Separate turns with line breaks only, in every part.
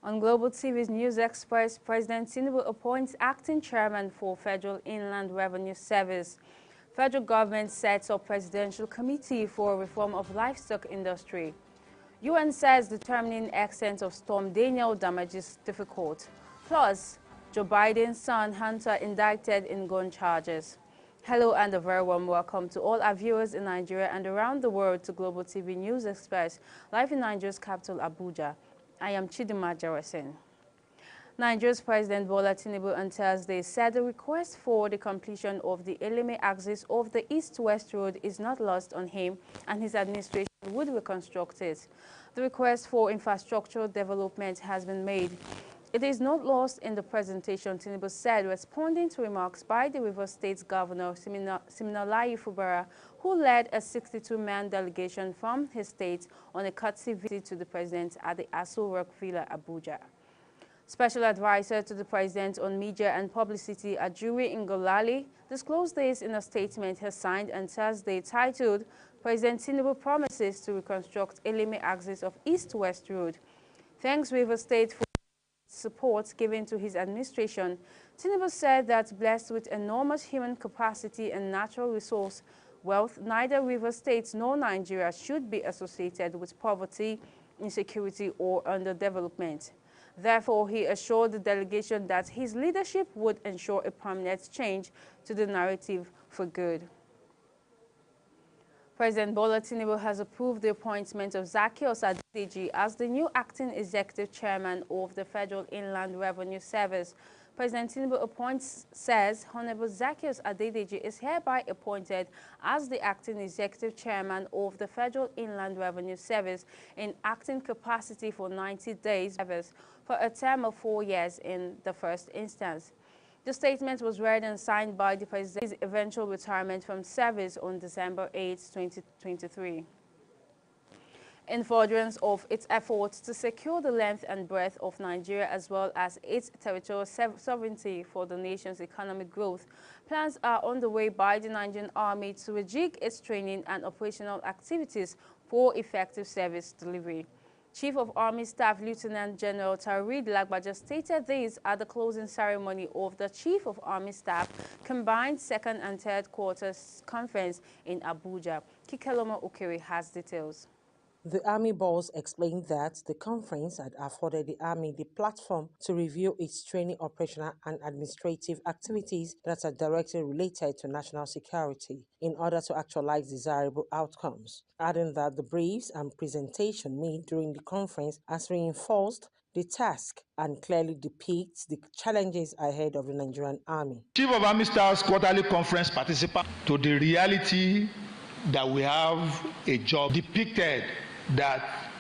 On Global TV's News Express, President Tinubu appoints acting chairman for Federal Inland Revenue Service. Federal government sets up presidential committee for reform of livestock industry. UN says determining extent of Storm Daniel damages difficult. Plus, Joe Biden's son Hunter indicted in gun charges. Hello and a very warm welcome to all our viewers in Nigeria and around the world to Global TV News Express, live in Nigeria's capital, Abuja. I am Chidima Jarasin. Nigeria's President Bola Tinubu on Thursday said the request for the completion of the Eleme axis of the East-West Road is not lost on him, and his administration would reconstruct it. The request for infrastructural development has been made. It is not lost in the presentation, Tinubu said, responding to remarks by the Rivers State Governor Siminalayi Fubara, who led a 62-man delegation from his state on a courtesy visit to the president at the Aso Rock Villa, Abuja. Special Advisor to the President on Media and Publicity, Ajuri Ngolali, disclosed this in a statement he signed on Thursday titled, President Tinubu Promises to Reconstruct Eleme Axis of East-West Road. Thanks Rivers State for support given to his administration. Tinubu said that blessed with enormous human capacity and natural resource wealth, neither Rivers State nor Nigeria should be associated with poverty, insecurity, or underdevelopment. Therefore, he assured the delegation that his leadership would ensure a permanent change to the narrative for good. President Bola Tinubu has approved the appointment of Zaccheaus Adedeji as the new acting executive chairman of the Federal Inland Revenue Service. President Tinubu says Honorable Zaccheaus Adedeji is hereby appointed as the acting executive chairman of the Federal Inland Revenue Service in acting capacity for 90 days for a term of 4 years in the first instance. The statement was read and signed by the President's eventual retirement from service on December 8, 2023. In furtherance of its efforts to secure the length and breadth of Nigeria as well as its territorial sovereignty for the nation's economic growth, plans are underway by the Nigerian Army to rejig its training and operational activities for effective service delivery. Chief of Army Staff Lieutenant General Taoreed Lagbaja stated this at the closing ceremony of the Chief of Army Staff Combined Second and Third Quarters Conference in Abuja. Kikeloma Okere has details.
The Army boss explained that the conference had afforded the Army the platform to review its training, operational and administrative activities that are directly related to national security in order to actualize desirable outcomes, adding that the briefs and presentation made during the conference has reinforced the task and clearly depicts the challenges ahead of the Nigerian Army.
Chief of Army Staff's quarterly conference participants to the reality that we have a job depicted that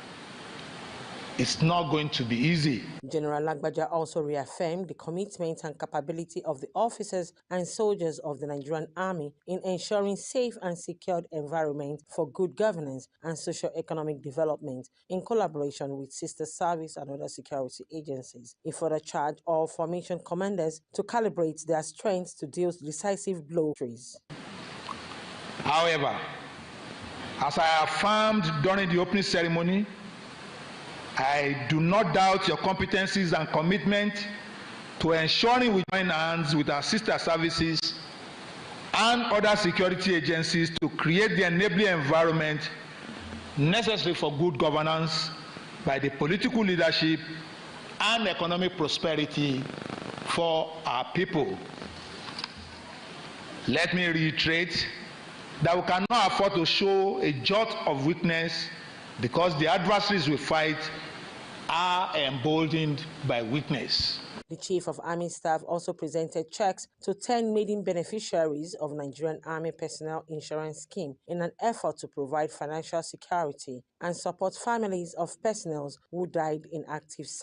it's not going to be easy.
General Lagbaja also reaffirmed the commitment and capability of the officers and soldiers of the Nigerian Army in ensuring safe and secured environment for good governance and socio-economic development in collaboration with sister service and other security agencies. He further charged all formation commanders to calibrate their strengths to deal decisive blows.
However, as I affirmed during the opening ceremony, I do not doubt your competencies and commitment to ensuring we join hands with our sister services and other security agencies to create the enabling environment necessary for good governance by the political leadership and economic prosperity for our people. Let me reiterate that we cannot afford to show a jot of weakness because the adversaries we fight are emboldened by weakness.
The Chief of Army Staff also presented checks to 10 maiden beneficiaries of Nigerian Army Personnel Insurance Scheme in an effort to provide financial security and support families of personnel who died in active service.